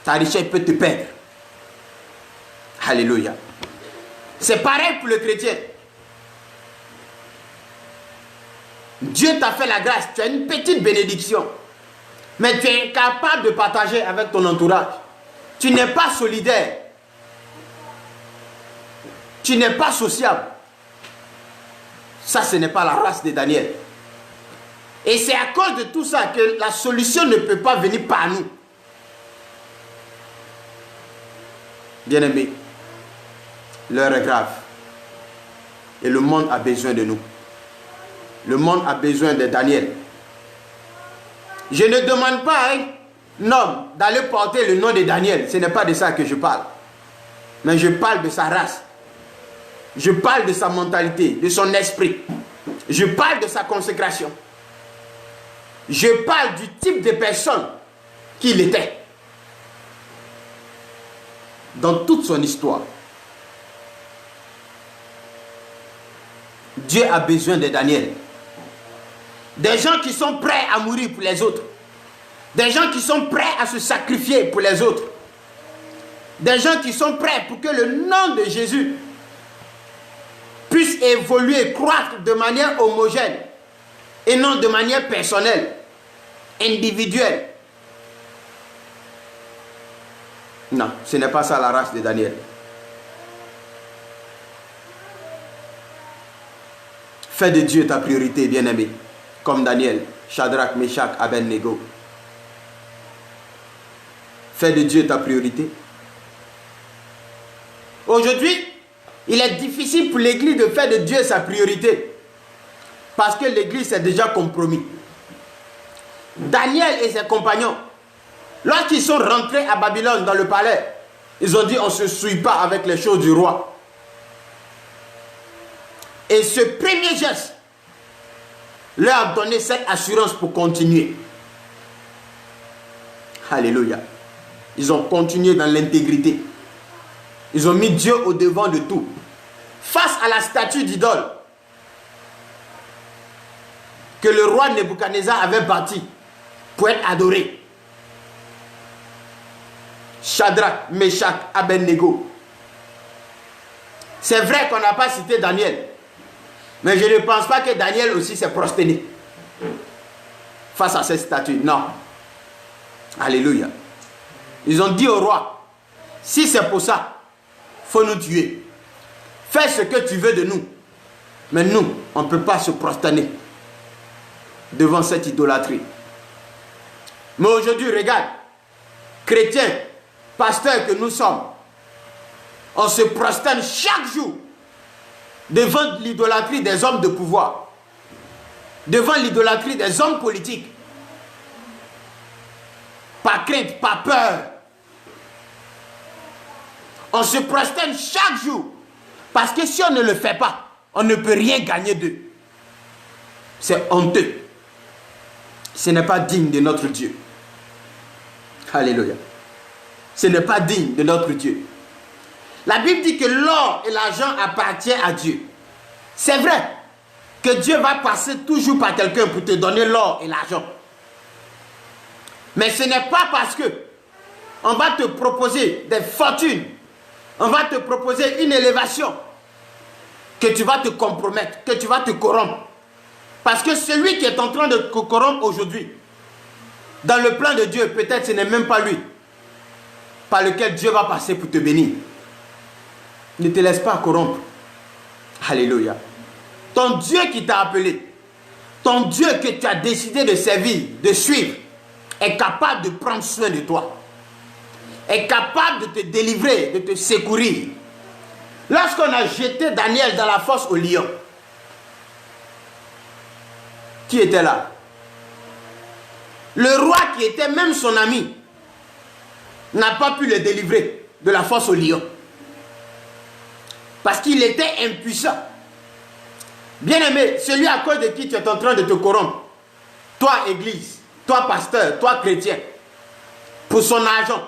Ta richesse peut te perdre. Alléluia. C'est pareil pour le chrétien. Dieu t'a fait la grâce, tu as une petite bénédiction. Mais tu es incapable de partager avec ton entourage. Tu n'es pas solidaire. Tu tu n'es pas sociable. Ça, ce n'est pas la race de Daniel. Et c'est à cause de tout ça que la solution ne peut pas venir par nous. Bien-aimés, l'heure est grave. Et le monde a besoin de nous. Le monde a besoin de Daniel. Je ne demande pas à un homme d'aller porter le nom de Daniel. Ce n'est pas de ça que je parle. Mais je parle de sa race. Je parle de sa mentalité, de son esprit. Je parle de sa consécration. Je parle du type de personne qu'il était. Dans toute son histoire. Dieu a besoin de Daniel. Des gens qui sont prêts à mourir pour les autres. Des gens qui sont prêts à se sacrifier pour les autres. Des gens qui sont prêts pour que le nom de Jésus puisse évoluer, croître de manière homogène et non de manière personnelle, individuelle. Non, ce n'est pas ça la race de Daniel. Fais de Dieu ta priorité, bien-aimé, comme Daniel, Shadrach, Meshach, Abednego. Fais de Dieu ta priorité. Aujourd'hui, il est difficile pour l'Église de faire de Dieu sa priorité. Parce que l'Église est déjà compromis. Daniel et ses compagnons, lorsqu'ils sont rentrés à Babylone dans le palais, ils ont dit on ne se souille pas avec les choses du roi. Et ce premier geste leur a donné cette assurance pour continuer. Alléluia. Ils ont continué dans l'intégrité. Ils ont mis Dieu au devant de tout. Face à la statue d'idole que le roi Nebuchadnezzar avait bâti pour être adoré. Shadrach, Meshach, Abednego. C'est vrai qu'on n'a pas cité Daniel. Mais je ne pense pas que Daniel aussi s'est prosterné face à cette statue. Non. Alléluia. Ils ont dit au roi, si c'est pour ça, il faut nous tuer. Fais ce que tu veux de nous. Mais nous, on ne peut pas se prosterner devant cette idolâtrie. Mais aujourd'hui, regarde, chrétiens, pasteurs que nous sommes, on se prosterne chaque jour devant l'idolâtrie des hommes de pouvoir, devant l'idolâtrie des hommes politiques. Par crainte, par peur. On se prosterne chaque jour. Parce que si on ne le fait pas, on ne peut rien gagner d'eux. C'est honteux. Ce n'est pas digne de notre Dieu. Alléluia. Ce n'est pas digne de notre Dieu. La Bible dit que l'or et l'argent appartiennent à Dieu. C'est vrai que Dieu va passer toujours par quelqu'un pour te donner l'or et l'argent. Mais ce n'est pas parce que on va te proposer des fortunes, on va te proposer une élévation, que tu vas te compromettre, que tu vas te corrompre. Parce que celui qui est en train de te corrompre aujourd'hui, dans le plan de Dieu, peut-être ce n'est même pas lui par lequel Dieu va passer pour te bénir. Ne te laisse pas corrompre. Alléluia. Ton Dieu qui t'a appelé, ton Dieu que tu as décidé de servir, de suivre, est capable de prendre soin de toi. Est capable de te délivrer, de te secourir. Lorsqu'on a jeté Daniel dans la fosse au lion, qui était là? Le roi qui était même son ami n'a pas pu le délivrer de la fosse au lion. Parce qu'il était impuissant. Bien-aimé, celui à cause de qui tu es en train de te corrompre, toi église, toi pasteur, toi chrétien, pour son argent,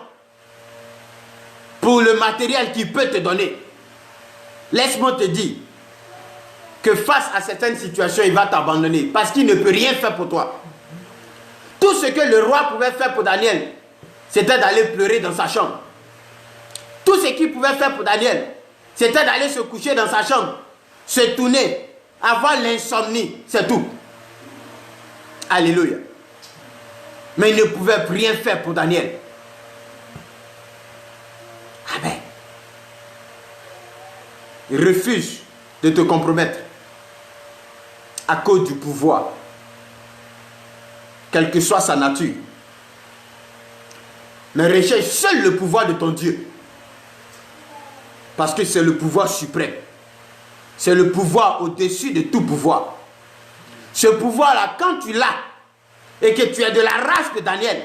pour le matériel qu'il peut te donner, laisse-moi te dire que face à certaines situations, il va t'abandonner parce qu'il ne peut rien faire pour toi. Tout ce que le roi pouvait faire pour Daniel, c'était d'aller pleurer dans sa chambre. Tout ce qu'il pouvait faire pour Daniel, c'était d'aller se coucher dans sa chambre, se tourner, avoir l'insomnie, c'est tout. Alléluia. Mais il ne pouvait rien faire pour Daniel. Amen. refuse de te compromettre à cause du pouvoir, quelle que soit sa nature. Mais recherche seul le pouvoir de ton Dieu. Parce que c'est le pouvoir suprême. C'est le pouvoir au-dessus de tout pouvoir. Ce pouvoir-là, quand tu l'as, et que tu es de la race de Daniel,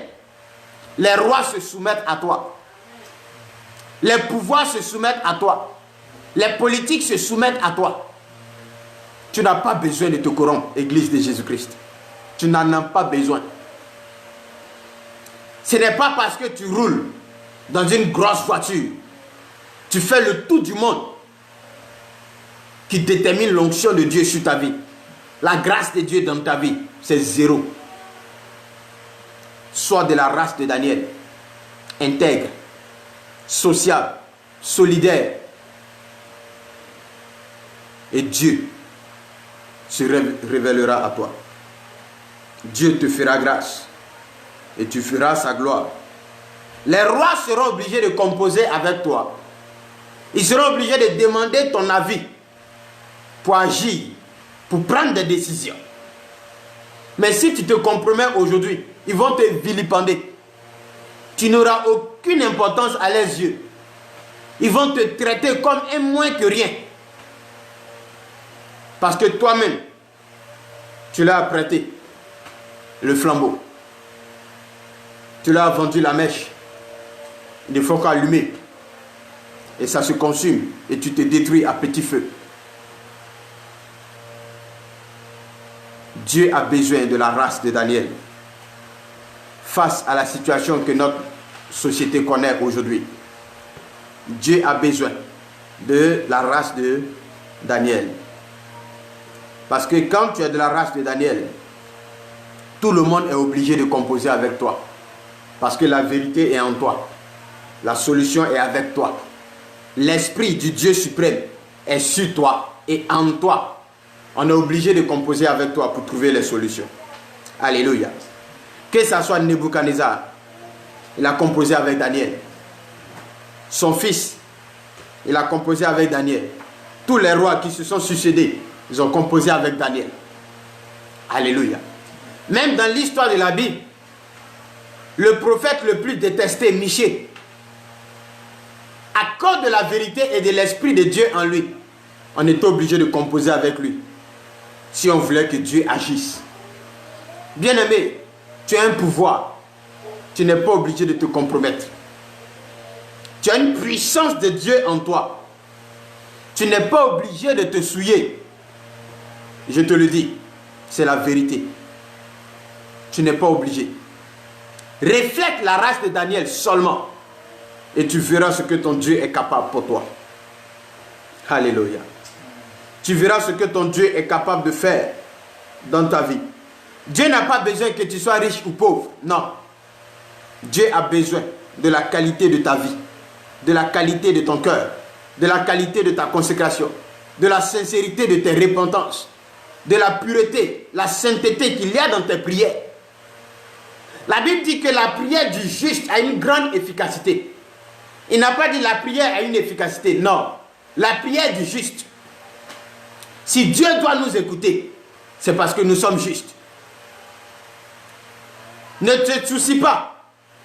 les rois se soumettent à toi. Les pouvoirs se soumettent à toi. Les politiques se soumettent à toi. Tu n'as pas besoin de te corrompre, Église de Jésus-Christ. Tu n'en as pas besoin. Ce n'est pas parce que tu roules dans une grosse voiture, tu fais le tour du monde, qui détermine l'onction de Dieu sur ta vie. La grâce de Dieu dans ta vie, c'est zéro. Sois de la race de Daniel, intègre, sociable, solidaire. Et Dieu se révélera à toi. Dieu te fera grâce et tu feras sa gloire. Les rois seront obligés de composer avec toi. Ils seront obligés de demander ton avis pour agir, pour prendre des décisions. Mais si tu te compromets aujourd'hui, ils vont te vilipender. Tu n'auras aucune importance à leurs yeux. Ils vont te traiter comme un moins que rien. Parce que toi-même, tu leur as prêté le flambeau. Tu leur as vendu la mèche. Il ne faut qu'allumer. Et ça se consume. Et tu te détruis à petit feu. Dieu a besoin de la race de Daniel. Face à la situation que notre société connaît aujourd'hui. Dieu a besoin de la race de Daniel. Parce que quand tu es de la race de Daniel, tout le monde est obligé de composer avec toi. Parce que la vérité est en toi. La solution est avec toi. L'esprit du Dieu suprême est sur toi et en toi. On est obligé de composer avec toi pour trouver les solutions. Alléluia. Que ce soit Nebuchadnezzar, il a composé avec Daniel. Son fils, il a composé avec Daniel. Tous les rois qui se sont succédés, ils ont composé avec Daniel. Alléluia. Même dans l'histoire de la Bible, le prophète le plus détesté, Michée, à cause de la vérité et de l'esprit de Dieu en lui, on était obligé de composer avec lui. Si on voulait que Dieu agisse. Bien-aimé, tu as un pouvoir. Tu n'es pas obligé de te compromettre. Tu as une puissance de Dieu en toi. Tu n'es pas obligé de te souiller. Je te le dis, c'est la vérité. Tu n'es pas obligé. Reflète la race de Daniel seulement. Et tu verras ce que ton Dieu est capable pour toi. Alléluia. Tu verras ce que ton Dieu est capable de faire dans ta vie. Dieu n'a pas besoin que tu sois riche ou pauvre. Non. Dieu a besoin de la qualité de ta vie, de la qualité de ton cœur, de la qualité de ta consécration, de la sincérité de tes repentances, de la pureté, la sainteté qu'il y a dans tes prières. La Bible dit que la prière du juste a une grande efficacité. Il n'a pas dit la prière a une efficacité. Non. La prière du juste. Si Dieu doit nous écouter, c'est parce que nous sommes justes. Ne te soucie pas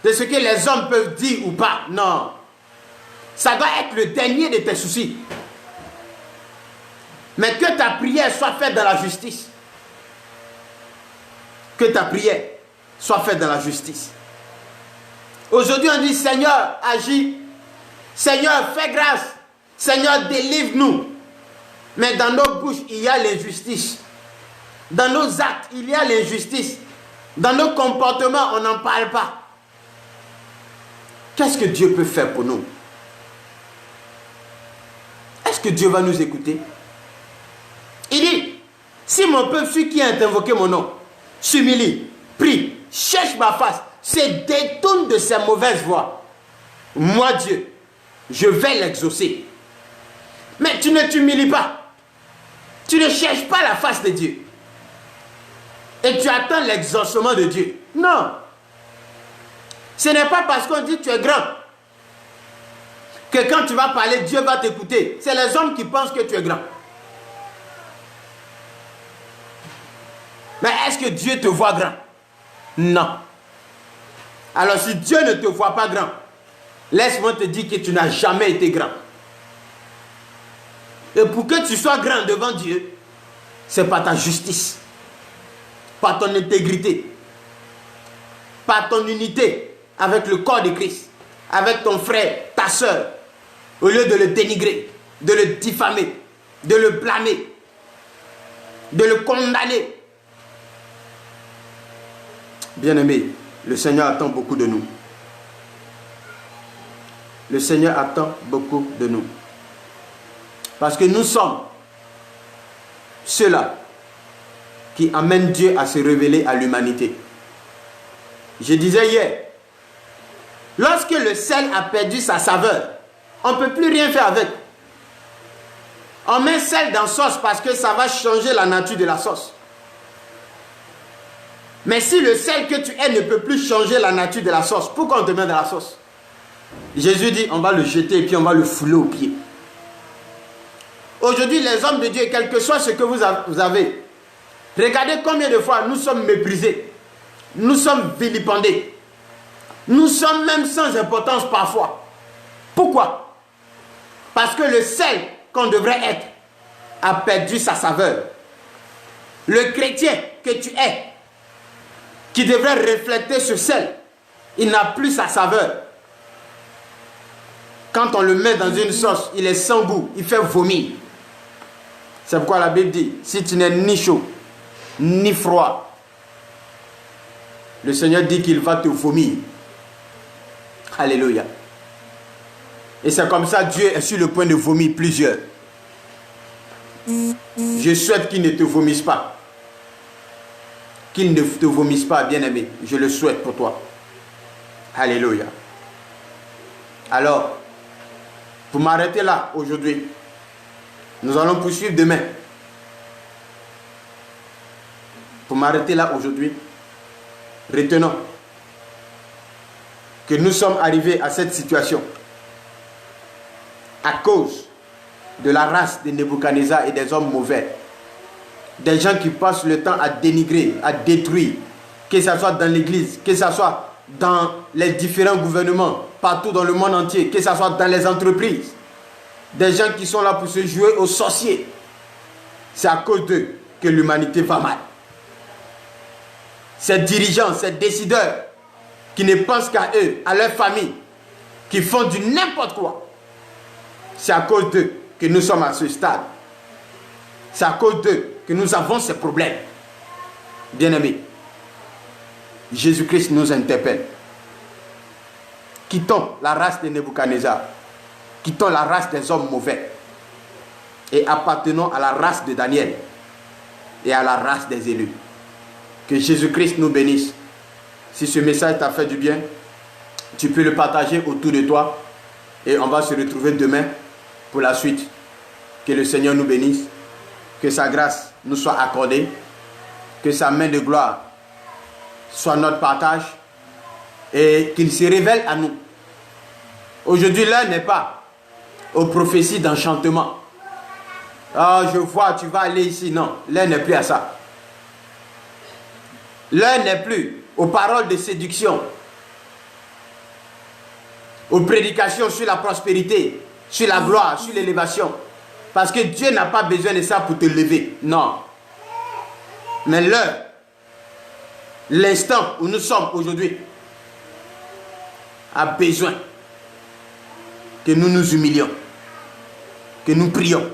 de ce que les hommes peuvent dire ou pas. Non. Ça doit être le dernier de tes soucis. Mais que ta prière soit faite dans la justice. Que ta prière soit faite dans la justice. Aujourd'hui, on dit, Seigneur, agis. Seigneur, fais grâce. Seigneur, délivre-nous. Mais dans nos bouches, il y a l'injustice. Dans nos actes, il y a l'injustice. Dans nos comportements, on n'en parle pas. Qu'est-ce que Dieu peut faire pour nous? Est-ce que Dieu va nous écouter? Il dit, si mon peuple, celui qui a invoqué mon nom, s'humilie, prie, cherche ma face, se détourne de ses mauvaises voies, moi Dieu, je vais l'exaucer. Mais tu ne t'humilies pas. Tu ne cherches pas la face de Dieu. Et tu attends l'exaucement de Dieu. Non. Ce n'est pas parce qu'on dit que tu es grand que quand tu vas parler, Dieu va t'écouter. C'est les hommes qui pensent que tu es grand. Mais est-ce que Dieu te voit grand? Non. Alors si Dieu ne te voit pas grand, laisse-moi te dire que tu n'as jamais été grand. Et pour que tu sois grand devant Dieu, c'est par ta justice, par ton intégrité, par ton unité avec le corps de Christ, avec ton frère, ta soeur, au lieu de le dénigrer, de le diffamer, de le blâmer, de le condamner. Bien-aimés, le Seigneur attend beaucoup de nous. Le Seigneur attend beaucoup de nous. Parce que nous sommes ceux-là qui amènent Dieu à se révéler à l'humanité. Je disais hier, lorsque le sel a perdu sa saveur, on ne peut plus rien faire avec. On met sel dans la sauce parce que ça va changer la nature de la sauce. Mais si le sel que tu es ne peut plus changer la nature de la sauce, pourquoi on te met dans la sauce? Jésus dit, on va le jeter et puis on va le fouler aux pieds. Aujourd'hui, les hommes de Dieu, quel que soit ce que vous avez, regardez combien de fois nous sommes méprisés, nous sommes vilipendés, nous sommes même sans importance parfois. Pourquoi? Parce que le sel qu'on devrait être a perdu sa saveur. Le chrétien que tu es, qui devrait refléter ce sel, il n'a plus sa saveur. Quand on le met dans une sauce, il est sans goût, il fait vomir. C'est pourquoi la Bible dit, si tu n'es ni chaud, ni froid, le Seigneur dit qu'il va te vomir. Alléluia. Et c'est comme ça, Dieu est sur le point de vomir plusieurs. Je souhaite qu'il ne te vomisse pas. Qu'il ne te vomisse pas, bien-aimé. Je le souhaite pour toi. Alléluia. Alors, pour m'arrêter là aujourd'hui, nous allons poursuivre demain. Pour m'arrêter là aujourd'hui, retenons que nous sommes arrivés à cette situation à cause de la race de Nebuchadnezzar et des hommes mauvais. Des gens qui passent le temps à dénigrer, à détruire, que ce soit dans l'église, que ce soit dans les différents gouvernements, partout dans le monde entier, que ce soit dans les entreprises. Des gens qui sont là pour se jouer aux sorciers. C'est à cause d'eux que l'humanité va mal. Ces dirigeants, ces décideurs qui ne pensent qu'à eux, à leur famille, qui font du n'importe quoi. C'est à cause d'eux que nous sommes à ce stade. C'est à cause d'eux que nous avons ces problèmes. Bien-aimés, Jésus-Christ nous interpelle. Quittons la race de Nebuchadnezzar. Quittons la race des hommes mauvais. Et appartenons à la race de Daniel. Et à la race des élus. Que Jésus-Christ nous bénisse. Si ce message t'a fait du bien, tu peux le partager autour de toi. Et on va se retrouver demain pour la suite. Que le Seigneur nous bénisse. Que sa grâce nous soit accordée. Que sa main de gloire soit notre partage. Et qu'il se révèle à nous. Aujourd'hui, l'heure n'est pas aux prophéties d'enchantement. Ah, je vois, tu vas aller ici. Non, l'heure n'est plus à ça. L'heure n'est plus aux paroles de séduction, aux prédications sur la prospérité, sur la gloire, sur l'élévation. Parce que Dieu n'a pas besoin de ça pour te lever. Non. Mais l'heure, l'instant où nous sommes aujourd'hui, a besoin que nous nous humilions, que nous prions,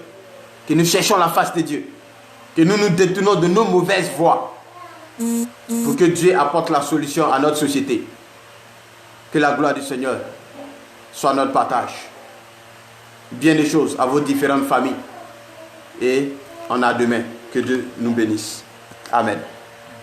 que nous cherchions la face de Dieu, que nous nous détournons de nos mauvaises voies pour que Dieu apporte la solution à notre société. Que la gloire du Seigneur soit notre partage. Bien des choses à vos différentes familles. Et on a demain. Que Dieu nous bénisse. Amen.